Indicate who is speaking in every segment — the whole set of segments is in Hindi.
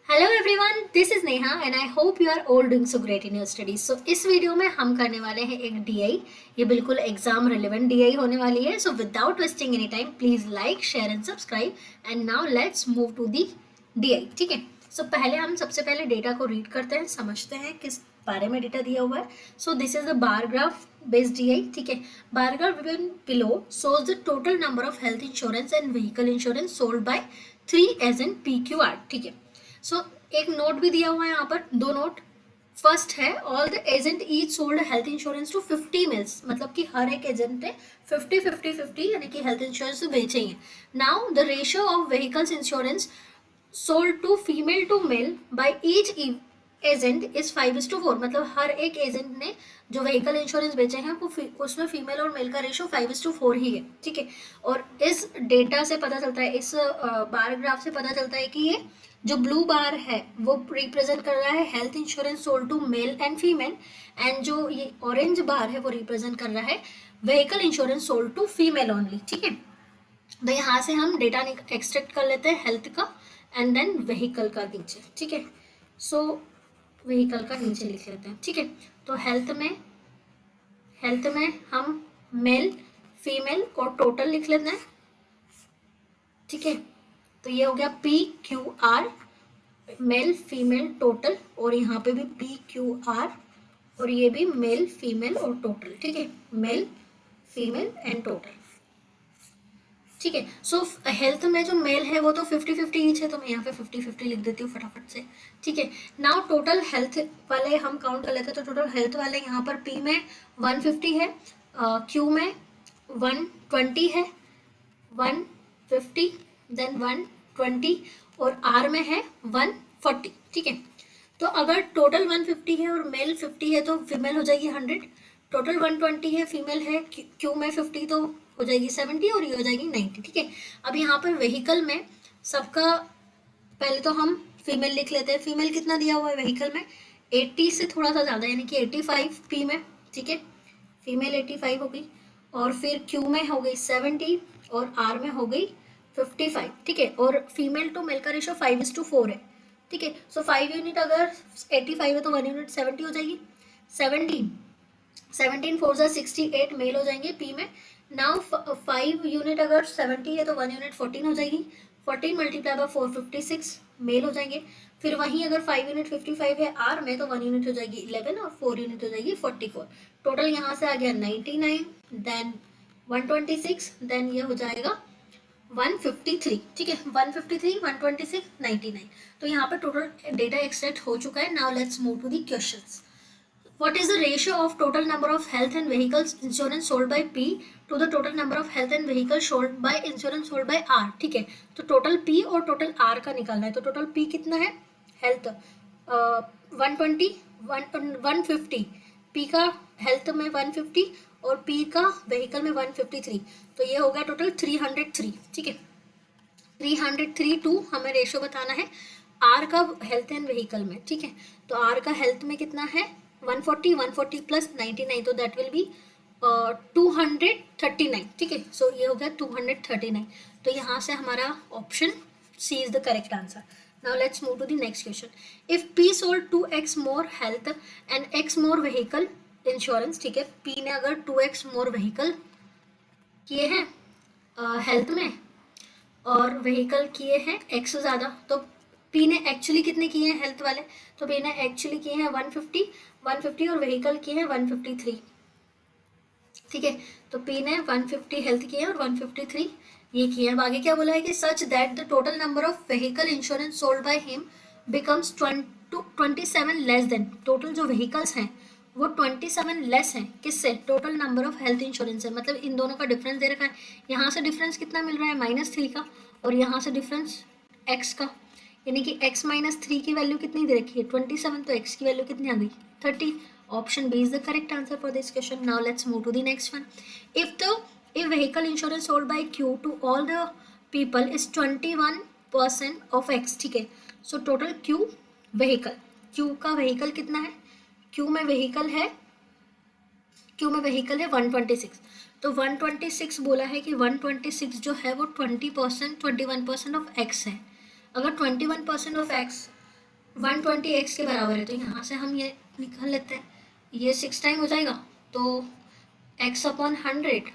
Speaker 1: Hello everyone, this is Neha and I hope you are all doing so great in your studies. So इस वीडियो में हम करने वाले हैं एक डीआई। ये बिल्कुल एग्जाम रिलेवेंट डीआई होने वाली है। So without wasting any time please like share and subscribe and now let's move to the DI. ठीक है, सो पहले हम सबसे पहले डेटा को रीड करते हैं, समझते हैं किस बारे में डेटा दिया हुआ है। So this is the bar graph based DI. ठीक है, bar graph below shows the total number of health insurance and vehicle insurance sold by 3 as in PQR। ठीक है, सो एक नोट भी दिया हुआ है यहाँ पर, दो नोट। फर्स्ट है all the agent each sold health insurance to 50 males, मतलब कि हर एक एजेंट ने 50-50-50 यानी कि हेल्थ इंश्योरेंस बेचे हैं। Now the ratio of vehicles insurance sold to female to male by each agent is 5:4, मतलब हर एक एजेंट ने जो व्हीकल इंश्योरेंस बेचे हैं वो उसमें फीमेल और मेल का रेशियो 5:4 ही है। ठीक है, और इस डेटा से पता चलता है, इस बार ग्राफ से पता चलता है कि ये जो ब्लू बार है वो रिप्रेजेंट कर रहा है health insurance sold to male and female, and जो ये ऑरेंज बार है वो रिप्रेजेंट कर रहा है vehicle insurance sold to female only. ठीक है, तो यहाँ से हम डेटा एक्सट्रैक्ट कर लेते हैं हेल्थ का एंड देन व्हीकल का नीचे। ठीक है, सो व्हीकल का नीचे लिख लेते हैं। ठीक है, तो हेल्थ में हम मेल फीमेल और टोटल लिख लेते हैं। ठीक है, तो ये हो गया PQR, मेल फीमेल टोटल, और यहाँ पे भी PQR, और ये भी मेल फीमेल और टोटल। ठीक है, मेल फीमेल एंड टोटल। ठीक है, सो हेल्थ में जो मेल है वो तो 50-50 ईच है, तो मैं यहाँ पे 50-50 लिख देती हूँ फटाफट से। ठीक है, नाउ टोटल हेल्थ वाले हम काउंट कर लेते हैं। तो टोटल हेल्थ वाले यहाँ पर P में 150 है, Q में 120 है, 150 देन 120, और R में है 140। ठीक है, तो अगर टोटल 150 है और मेल 50 है तो फीमेल हो जाएगी 100, टोटल 120 है फीमेल है, क्यू में 50 तो हो जाएगी 70 और ये हो जाएगी 90। ठीक है, अब यहाँ पर व्हीकल में सबका पहले तो हम फीमेल लिख लेते हैं। फीमेल कितना दिया हुआ है व्हीकल में, 80 से थोड़ा सा ज़्यादा यानी कि 85 पी में। ठीक है, फीमेल 85 हो गई, और फिर क्यू में हो गई 70 और आर में हो गई 55। ठीक है, और फीमेल टू मेल का रेशो 5:4 है। ठीक है, सो 5 यूनिट अगर 85 है तो 1 यूनिट 70 हो जाएगी। 17 4 जा 68 मेल हो जाएंगे पी में। नाउ 5 यूनिट अगर 70 है तो 1 यूनिट 14 हो जाएगी। 14 मल्टीप्लाई बाय 4 56 मेल हो जाएंगे। फिर वहीं अगर 5 यूनिट 55 है आर में तो 1 यूनिट हो जाएगी 11 और 4 यूनिट हो जाएगी 44। टोटल यहाँ से आ गया 99 देन 126 देन ये हो जाएगा 153। ठीक है, 153 126 99। तो यहाँ पर टोटल डेटा एक्सट्रैक्ट हो चुका है। Now let's move to the questions. What is the ratio of total number of health and vehicles insurance sold by P to the total number of health and vehicles sold by insurance sold by R? ठीक है, तो टोटल P और टोटल R का निकालना है। तो टोटल P कितना है, हेल्थ 120 150, P का हेल्थ में 150 और P का व्हीकल में 153, तो ये हो गया टोटल 303। ठीक है, 303 टू हमें रेशियो बताना है आर का हेल्थ एंड व्हीकल में। ठीक है, तो आर का हेल्थ में कितना है 140, 140 प्लस 99, तो दैट विल बी 239। ठीक है, सो ये हो गया 239। तो यहाँ से हमारा option C is the correct answer. Now let's move to the next question. If P sold 2x more health and x more vehicle insurance. ठीक है, पी ने अगर 2x मोर व्हीकल किए हैं हेल्थ में और व्हीकल किए हैं एक्स ज़्यादा, तो पी ने एक्चुअली कितने किए हैं हेल्थ वाले, तो पी ने एक्चुअली किए हैं 150 और व्हीकल किए हैं 153। ठीक है, तो पी ने 150 हेल्थ किए हैं और 153 ये किए हैं। अब आगे क्या बोला है कि such that the total number of vehicle insurance sold by him becomes 27 less than, total जो व्हीकल्स हैं वो 27 लेस हैं किससे, total number of health insurance है। मतलब इन दोनों का डिफरेंस दे रखा है। यहाँ से डिफरेंस कितना मिल रहा है -3 का, और यहाँ से डिफरेंस x का, यानी कि x -3 की वैल्यू कितनी दे रखी है 27, तो x की वैल्यू कितनी आ गई 30। Option B is the correct answer for this question. Now let's move to the next one. if vehicle insurance sold by Q to all the people is 21% of X। ठीक है, so total Q vehicle, Q का व्हीकल कितना है, Q में व्हीकल है 126, तो 126 बोला है कि 126 जो है वो 20% 21% ऑफ एक्स है। अगर 21% ऑफ एक्स 120 के बराबर है, तो यहाँ से हम ये निकाल लेते हैं, ये 6 टाइम हो जाएगा, तो x upon 100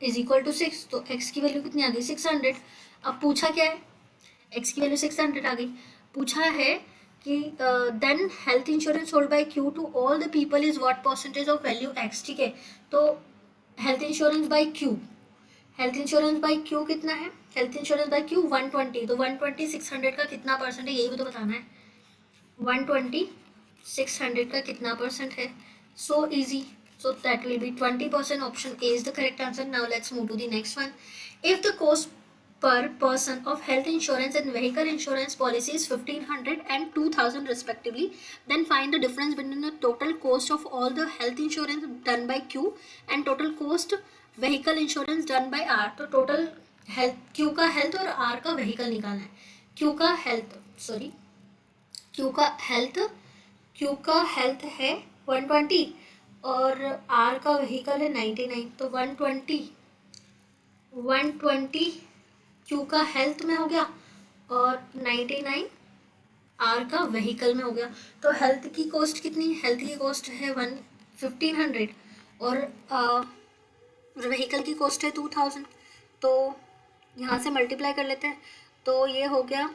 Speaker 1: is equal to 6, तो x की वैल्यू कितनी आ गई 600। अब पूछा क्या है, x की वैल्यू 600 आ गई। पूछा है कि then health insurance hold by Q to all the people is what percentage of value x, ठीक है। तो health insurance by Q, health insurance by Q कितना है, हेल्थ इंश्योरेंस बाय क्यू 120, तो 120 600 का कितना परसेंट है, यही भी तो बताना है। 120 600 का कितना परसेंट है, so easy, so that will be 20%, option A is the correct answer. Now let's move to the next one. If the cost per person of health insurance and vehicle insurance policy is 1500 and 2000 respectively, then find the difference between the total cost of all the health insurance done by Q and total cost vehicle insurance done by R. तो total health, Q का health और R का vehicle निकालना है। Q का health, sorry, Q का हेल्थ है 120 और R का व्हीकल है 99, तो 120 Q का हेल्थ में हो गया और 99 R का व्हीकल में हो गया। तो हेल्थ की कॉस्ट कितनी, हेल्थ की कॉस्ट है 1500 और व्हीकल की कॉस्ट है 2000, तो यहाँ से मल्टीप्लाई कर लेते हैं, तो ये हो गया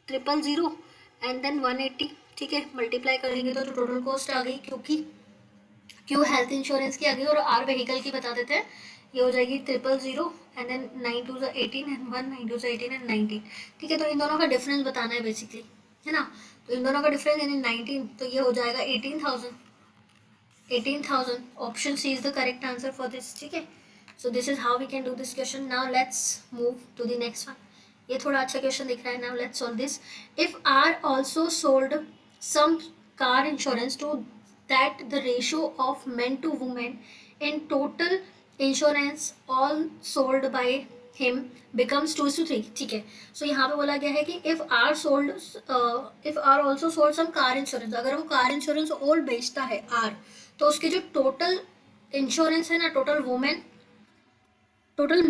Speaker 1: 000 एंड देन 180, ठीक है। मल्टीप्लाई करेंगे तो टोटल कॉस्ट आ गई, क्योंकि क्यू हेल्थ इंश्योरेंस की आ गई और आर व्हीकल की बता देते हैं, ये हो जाएगी 000 एंड देन 9 2 18 एंड 1 9 2 18 एंड 19, ठीक है। तो इन दोनों का डिफरेंस बताना है बेसिकली, है ना। तो इन दोनों का डिफरेंस यानी 19, तो ये हो जाएगा 18,000। Option C is the correct answer for this, ठीक है। So this is how we can do this question. Now let's move to the next one. ये थोड़ा अच्छा क्वेश्चन दिख रहा है। Now let's solve this. If R also sold some car insurance to that the ratio of men to women in total insurance all sold by him becomes 2:3, ठीक है। सो यहाँ पे बोला गया है कि if R also sold some car insurance, अगर वो कार इंश्योरेंस और बेचता है आर, तो उसके जो टोटल इंश्योरेंस है ना, टोटल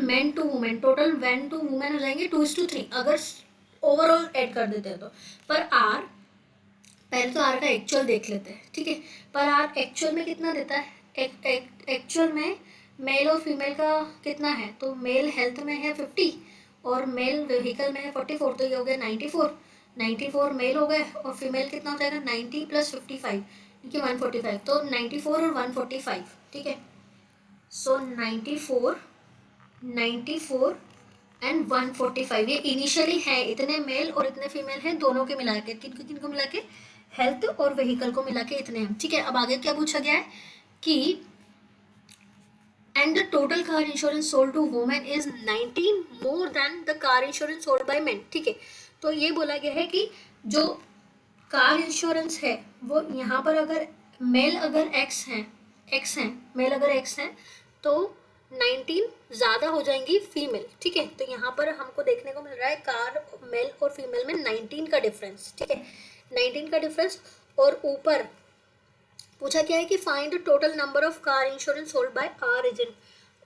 Speaker 1: मैन टू वुमेन हो जाएंगे 2:3, अगर ओवरऑल ऐड कर देते हैं तो। पर आर, पहले तो आर का एक्चुअल देख लेते हैं, ठीक है। पर आर एक्चुअल में कितना देता है, एक्चुअल में मेल और फीमेल का कितना है, तो मेल हेल्थ में है 50 और मेल व्हीकल में है 44, तो ये हो गया 94 मेल हो गए और फीमेल कितना हो जाएगा 90 + 55 कि 145, तो 94 और 145, ठीक है। सो 94 एंड 145 ये इनिशियली है, इतने मेल और इतने फीमेल हैं, दोनों के मिला के, किनको मिला के, हेल्थ और व्हीकल को मिला के इतने हैं, ठीक है। अब आगे क्या पूछा गया है कि and the total car insurance sold to women is 19 more than the car insurance sold by men, ठीक है। तो ये बोला गया है कि जो कार इंश्योरेंस है वो यहाँ पर अगर मेल अगर एक्स हैं मेल अगर एक्स हैं तो 19 ज़्यादा हो जाएंगी फीमेल, ठीक है। तो यहाँ पर हमको देखने को मिल रहा है कार मेल और फीमेल में 19 का डिफरेंस, ठीक है, 19 का डिफरेंस। और ऊपर पूछा क्या है कि find total number of car insurance hold by R agent,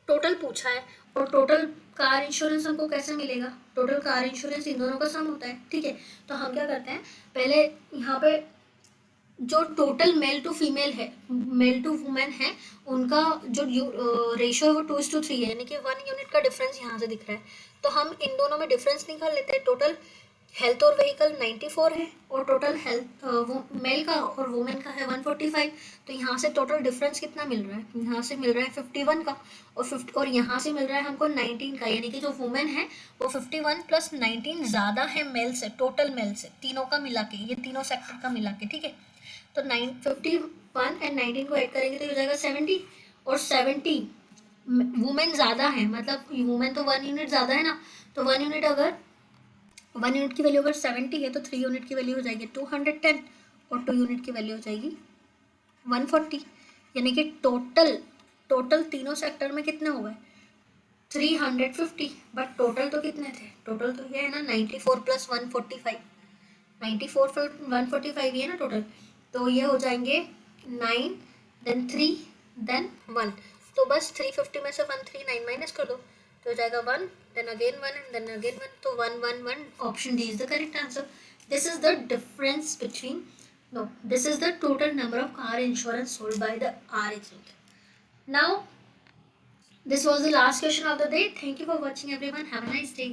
Speaker 1: total पूछा है। और टोटल कार इंश्योरेंस हमको कैसे मिलेगा, टोटल कार इंश्योरेंस इन दोनों का सम होता है, ठीक है। तो हम क्या करते हैं, पहले यहाँ पे जो टोटल मेल टू फीमेल है, मेल टू वुमेन है, उनका जो रेशियो है वो 2:3 है, यानी कि 1 यूनिट का डिफरेंस यहाँ से दिख रहा है। तो हम इन दोनों में डिफरेंस निकाल लेते हैं। टोटल हेल्थ और व्हीकल 94 है और टोटल हेल्थ मेल का और वुमेन का है 145, तो यहाँ से टोटल डिफरेंस कितना मिल रहा है, यहाँ से मिल रहा है 51 का और यहाँ से मिल रहा है हमको 19 का, यानी कि जो वुमेन है वो 51 + 19 ज़्यादा है मेल से, टोटल मेल से, तीनों का मिला के, ये तीनों सेक्टर का मिला के, ठीक है। तो 51 एंड 19 को ऐड करेंगे तो हो जाएगा 70 और 70 वुमेन ज़्यादा है, मतलब वुमेन तो 1 यूनिट ज़्यादा है ना, तो 1 यूनिट की वैल्यू अगर 70 है तो 3 यूनिट की वैल्यू हो जाएगी 210 और 2 यूनिट की वैल्यू हो जाएगी 140, यानी कि टोटल तीनों सेक्टर में कितने हो गए 350, बट टोटल तो कितने थे, टोटल तो ये है ना 94 + 145, 94 + 145 ये ना टोटल, तो ये हो जाएंगे 9 देन 3 देन 1, तो बस 350 में से 139 माइनस कर दो, तो हो जाएगा 1, then again 1 and then again 1, तो 1 1 1, option D is the correct answer. This is the difference between, no, this is the total number of car insurance sold by the R agent. Now, this was the last question of the day. Thank you for watching everyone. Have a nice day.